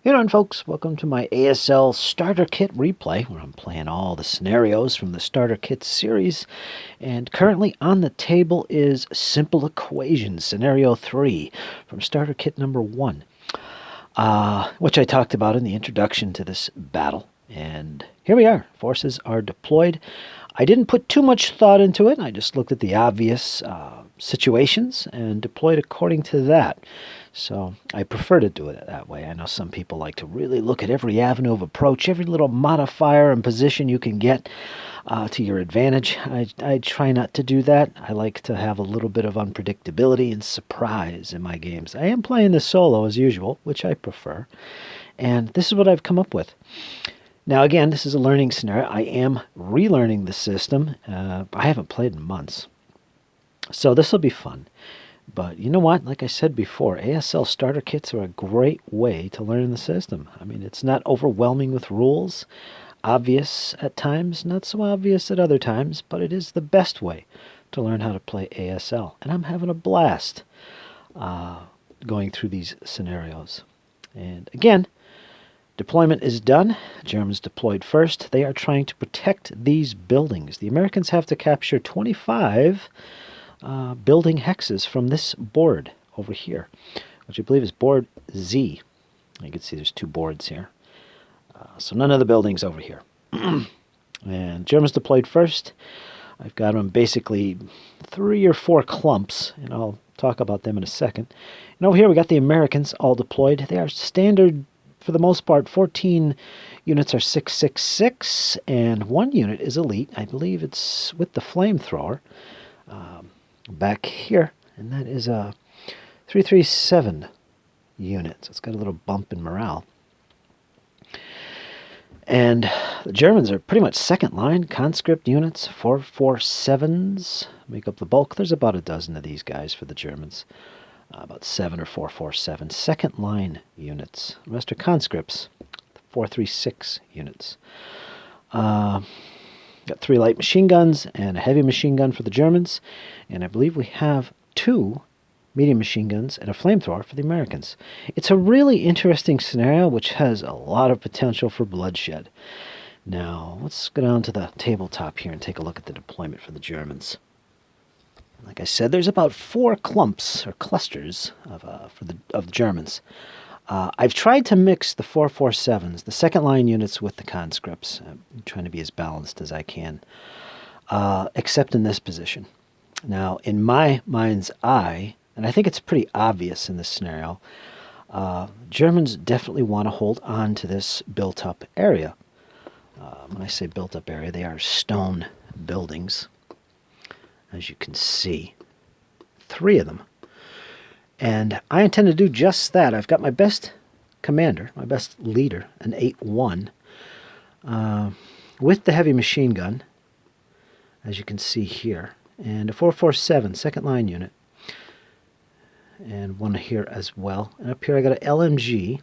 Hey on, folks. Welcome to my ASL Starter Kit replay, where I'm playing all the scenarios from the Starter Kit series. And currently on the table is Simple Equations, Scenario 3, from Starter Kit number 1, which I talked about in the introduction to this battle. And here we are. Forces are deployed. I didn't put too much thought into it. I just looked at the obvious situations and deployed according to that. So I prefer to do it that way. I know some people like to really look at every avenue of approach, every little modifier and position you can get to your advantage. I try not to do that. I like to have a little bit of unpredictability and surprise in my games. I am playing this solo as usual, which I prefer. And this is what I've come up with. Now, again, this is a learning scenario. I am relearning the system. I haven't played in months. So this will be fun. But you know what? Like I said before, ASL starter kits are a great way to learn the system. I mean, it's not overwhelming with rules. Obvious at times, not so obvious at other times, but it is the best way to learn how to play ASL. And I'm having a blast going through these scenarios. And again, deployment is done. Germans deployed first. They are trying to protect these buildings. The Americans have to capture 25 building hexes from this board over here, which I believe is board Z. You can see there's two boards here. So none of the buildings over here. And Germans deployed first. I've got them basically 3 or 4 clumps, and I'll talk about them in a second. And over here we got the Americans all deployed. They are standard, for the most part. 14 units are 666, and 1 unit is elite. I believe it's with the flamethrower. Back here, and that is a 337 unit. So it's got a little bump in morale. And the Germans are pretty much second line. Conscript units, 447s make up the bulk. There's about a dozen of these guys for the Germans. About 7 or 447 second line units. The rest are conscripts, 436 units. Got 3 light machine guns and a heavy machine gun for the Germans. And I believe we have 2 medium machine guns and a flamethrower for the Americans. It's a really interesting scenario which has a lot of potential for bloodshed. Now, let's go down to the tabletop here and take a look at the deployment for the Germans. Like I said, there's about 4 clumps or clusters of the Germans. I've tried to mix the 447s, the second line units, with the conscripts. I'm trying to be as balanced as I can, except in this position. Now, in my mind's eye, and I think it's pretty obvious in this scenario, Germans definitely want to hold on to this built-up area. When I say built-up area, they are stone buildings, as you can see. 3 of them. And I intend to do just that. I've got my best commander, my best leader, an 8-1, with the heavy machine gun, as you can see here, and a 447 second line unit, and one here as well. And up here I got an LMG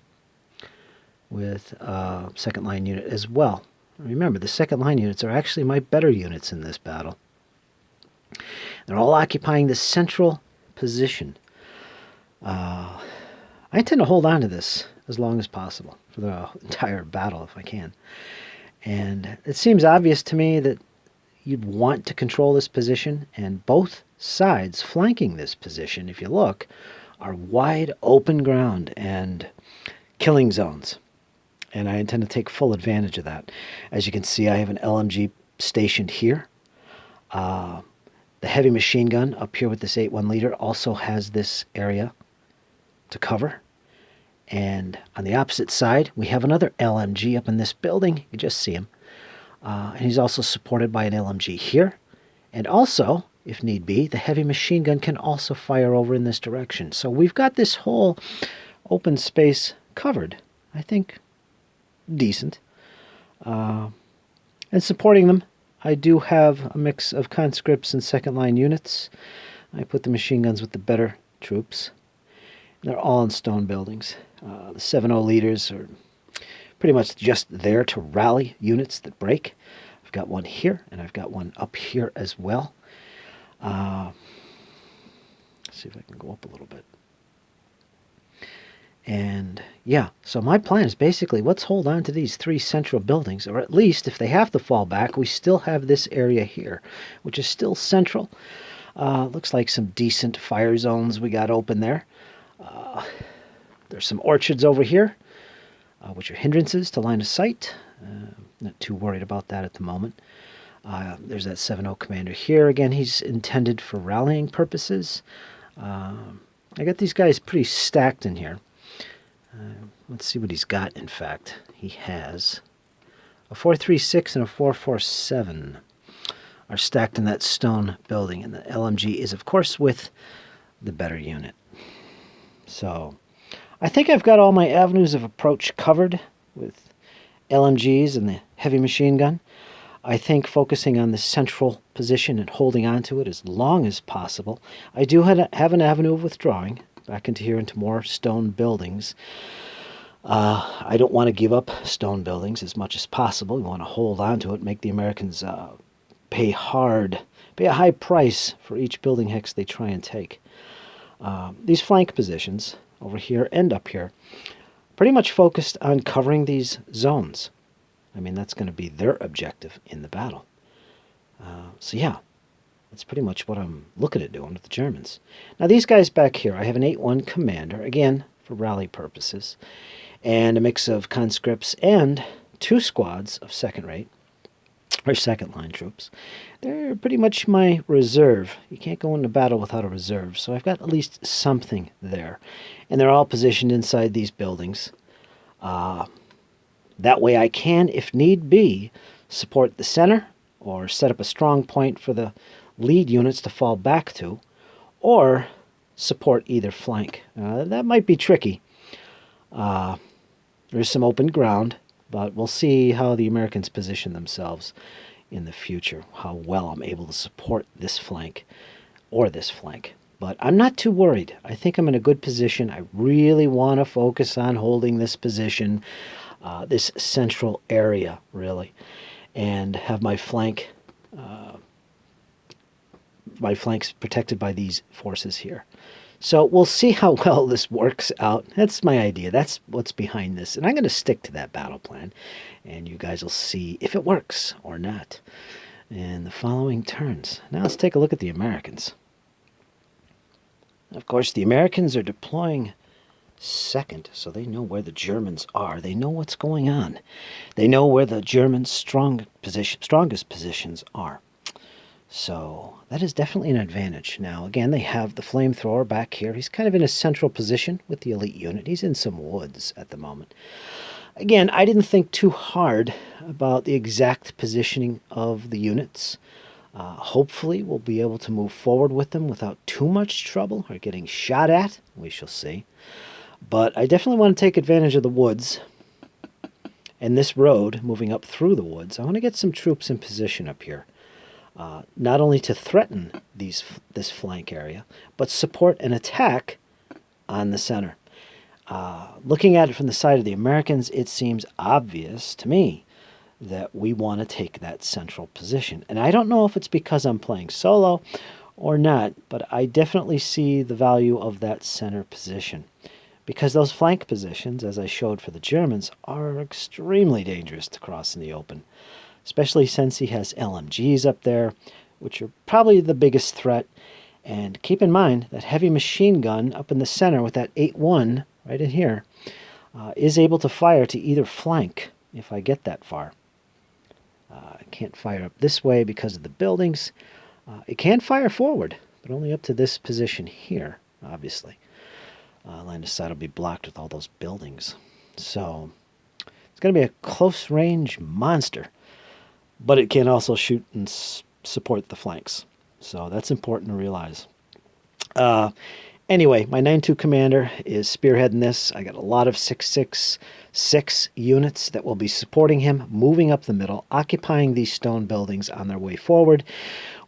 with a second line unit as well. Remember, the second line units are actually my better units in this battle. They're all occupying the central position. I intend to hold on to this as long as possible for the entire battle if I can. And it seems obvious to me that you'd want to control this position, and both sides flanking this position, if you look, are wide open ground and killing zones. And I intend to take full advantage of that. As you can see, I have an LMG stationed here. The heavy machine gun up here with this 8-1 leader also has this area to cover. And on the opposite side, we have another LMG up in this building. You just see him. And he's also supported by an LMG here. And also, if need be, the heavy machine gun can also fire over in this direction. So we've got this whole open space covered. I think decent. And supporting them, I do have a mix of conscripts and second line units. I put the machine guns with the better troops. They're all in stone buildings. The 7-0 leaders are pretty much just there to rally units that break. I've got one here, and I've got one up here as well. Let's see if I can go up a little bit. And yeah, so my plan is basically let's hold on to these 3 central buildings, or at least if they have to fall back, we still have this area here, which is still central. Looks like some decent fire zones we got open there. There's some orchards over here, which are hindrances to line of sight. Not too worried about that at the moment. There's that 7-0 commander here. Again, he's intended for rallying purposes. I got these guys pretty stacked in here. Let's see what he's got, in fact. He has a 4.36 and a 4.47 are stacked in that stone building. And the LMG is, of course, with the better unit. So I think I've got all my avenues of approach covered with LMGs and the heavy machine gun. I think focusing on the central position and holding on to it as long as possible. I do have an avenue of withdrawing back into here into more stone buildings. I don't want to give up stone buildings as much as possible. We want to hold on to it, make the Americans pay a high price for each building hex they try and take. These flank positions over here and up here pretty much focused on covering these zones. I mean, that's going to be their objective in the battle. So yeah, that's pretty much what I'm looking at doing with the Germans. Now these guys back here, I have an 8-1 commander, again, for rally purposes, and a mix of conscripts and 2 squads of second-rate, or second-line troops. They're pretty much my reserve. You can't go into battle without a reserve, so I've got at least something there. And they're all positioned inside these buildings. That way I can, if need be, support the center, or set up a strong point for the lead units to fall back to, or support either flank. That might be tricky. There's some open ground, but we'll see how the Americans position themselves in the future, how well I'm able to support this flank or this flank. But I'm not too worried. I think I'm in a good position. I really want to focus on holding this position, this central area, really, and have my flanks protected by these forces here. So we'll see how well this works out. That's my idea. That's what's behind this. And I'm going to stick to that battle plan. And you guys will see if it works or not in the following turns. Now let's take a look at the Americans. Of course, the Americans are deploying second, so they know where the Germans are. They know what's going on. They know where the Germans' strongest positions are. So that is definitely an advantage. Now, again, they have the flamethrower back here. He's kind of in a central position with the elite unit. He's in some woods at the moment. Again, I didn't think too hard about the exact positioning of the units. Hopefully, we'll be able to move forward with them without too much trouble or getting shot at. We shall see. But I definitely want to take advantage of the woods and this road moving up through the woods. I want to get some troops in position up here. Not only to threaten this flank area, but support an attack on the center. Looking at it from the side of the Americans, it seems obvious to me that we want to take that central position. And I don't know if it's because I'm playing solo or not, but I definitely see the value of that center position. Because those flank positions, as I showed for the Germans, are extremely dangerous to cross in the open. Especially since he has LMGs up there, which are probably the biggest threat. And keep in mind that heavy machine gun up in the center with that 8-1 right in here is able to fire to either flank if I get that far. I can't fire up this way because of the buildings. It can fire forward, but only up to this position here, obviously. Line of sight will be blocked with all those buildings. So it's going to be a close-range monster. But it can also shoot and support the flanks. So that's important to realize. Anyway, my 9-2 commander is spearheading this. I got a lot of 6.6 units that will be supporting him, moving up the middle, occupying these stone buildings on their way forward.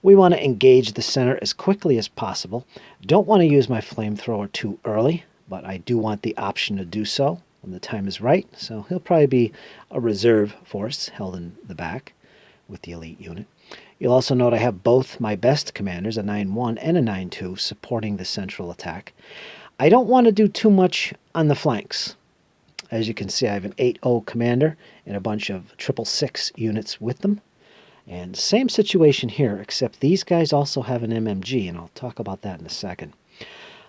We want to engage the center as quickly as possible. Don't want to use my flamethrower too early, but I do want the option to do so when the time is right. So he'll probably be a reserve force held in the back with the elite unit. You'll also note I have both my best commanders, a 9-1 and a 9-2, supporting the central attack. I don't want to do too much on the flanks. As you can see, I have an 8-0 commander and a bunch of 666 units with them. And same situation here, except these guys also have an MMG, and I'll talk about that in a second.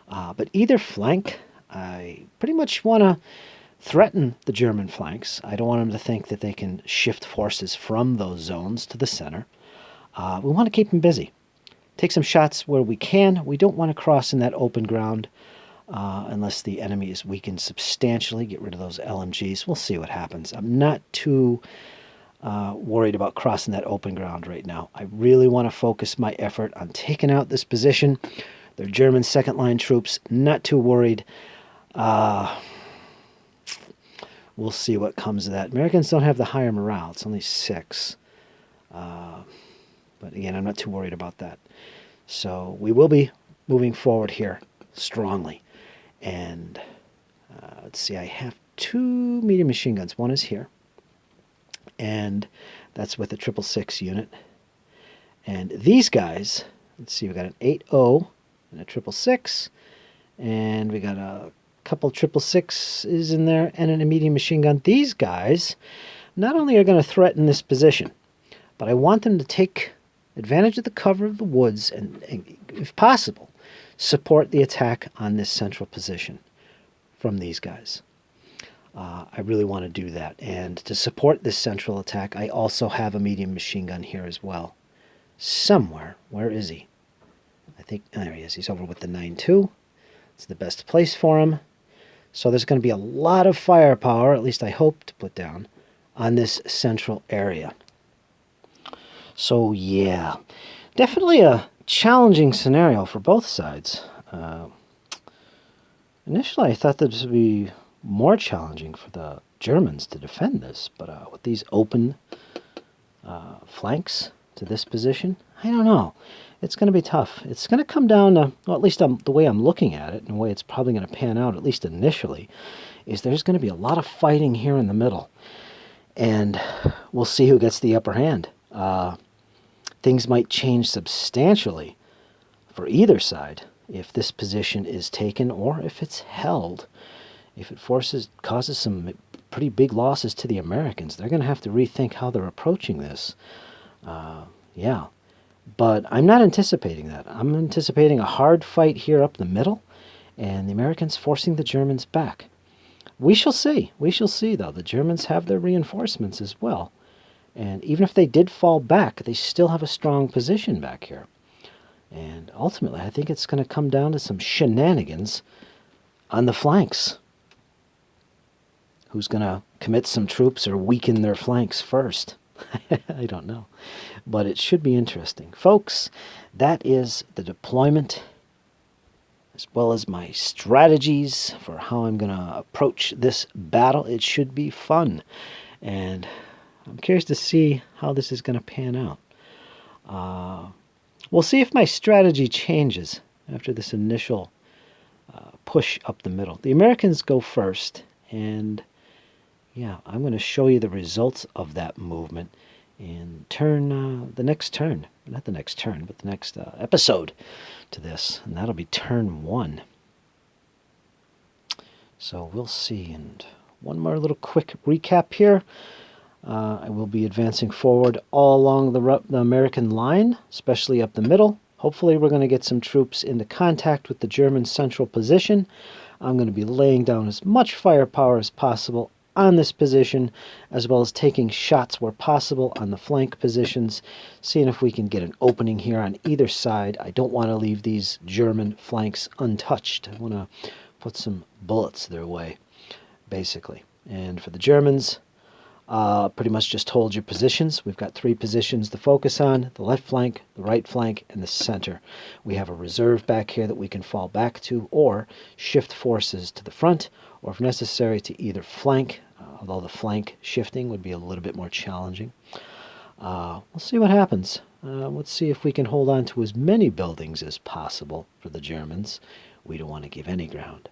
But either flank, I pretty much want to threaten the German flanks. I don't want them to think that they can shift forces from those zones to the center. We want to keep them busy. Take some shots where we can. We don't want to cross in that open ground unless the enemy is weakened substantially. Get rid of those LMGs. We'll see what happens. I'm not too worried about crossing that open ground right now. I really want to focus my effort on taking out this position. They're German second-line troops. Not too worried. We'll see what comes of that. Americans don't have the higher morale. It's only 6. But again, I'm not too worried about that. So we will be moving forward here strongly. And let's see, I have 2 medium machine guns. One is here. And that's with a 666 unit. And these guys, let's see, we got an 8-0 and a 666. And we got a couple 666s in there and a medium machine gun. These guys not only are going to threaten this position, but I want them to take advantage of the cover of the woods and, if possible, support the attack on this central position from these guys. I really want to do that. And to support this central attack, I also have a medium machine gun here as well. Somewhere. Where is he? I think, there he is. He's over with the 9.2. It's the best place for him. So there's going to be a lot of firepower, at least I hope to put down, on this central area. So yeah, definitely a challenging scenario for both sides. Initially I thought this would be more challenging for the Germans to defend this, but with these open flanks to this position, I don't know. It's going to be tough. It's going to come down to, well, at least the way I'm looking at it, and the way it's probably going to pan out, at least initially, is there's going to be a lot of fighting here in the middle. And we'll see who gets the upper hand. Things might change substantially for either side if this position is taken or if it's held. If it causes some pretty big losses to the Americans, they're going to have to rethink how they're approaching this. Yeah. But I'm not anticipating that. I'm anticipating a hard fight here up the middle, and the Americans forcing the Germans back. We shall see. We shall see, though. The Germans have their reinforcements as well. And even if they did fall back, they still have a strong position back here. And ultimately, I think it's going to come down to some shenanigans on the flanks. Who's going to commit some troops or weaken their flanks first? I don't know. But it should be interesting. Folks, that is the deployment, as well as my strategies for how I'm going to approach this battle. It should be fun. And I'm curious to see how this is going to pan out. We'll see if my strategy changes after this initial push up the middle. The Americans go first, and yeah, I'm going to show you the results of that movement in the next turn. Not the next turn, but the next episode to this. And that'll be turn 1. So we'll see. And one more little quick recap here. I will be advancing forward all along the American line, especially up the middle. Hopefully we're going to get some troops into contact with the German central position. I'm going to be laying down as much firepower as possible on this position, as well as taking shots where possible on the flank positions, seeing if we can get an opening here on either side. I don't want to leave these German flanks untouched. I want to put some bullets their way, basically. And for the Germans, pretty much just hold your positions. We've got 3 positions to focus on: the left flank, the right flank, and the center. We have a reserve back here that we can fall back to, or shift forces to the front, or if necessary to either flank, although the flank shifting would be a little bit more challenging. We'll see what happens. Let's see if we can hold on to as many buildings as possible for the Germans. We don't want to give any ground.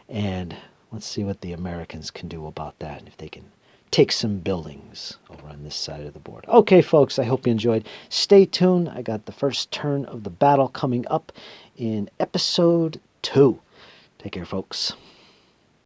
And let's see what the Americans can do about that, and if they can take some buildings over on this side of the board. Okay, folks, I hope you enjoyed. Stay tuned. I got the first turn of the battle coming up in episode 2. Take care, folks.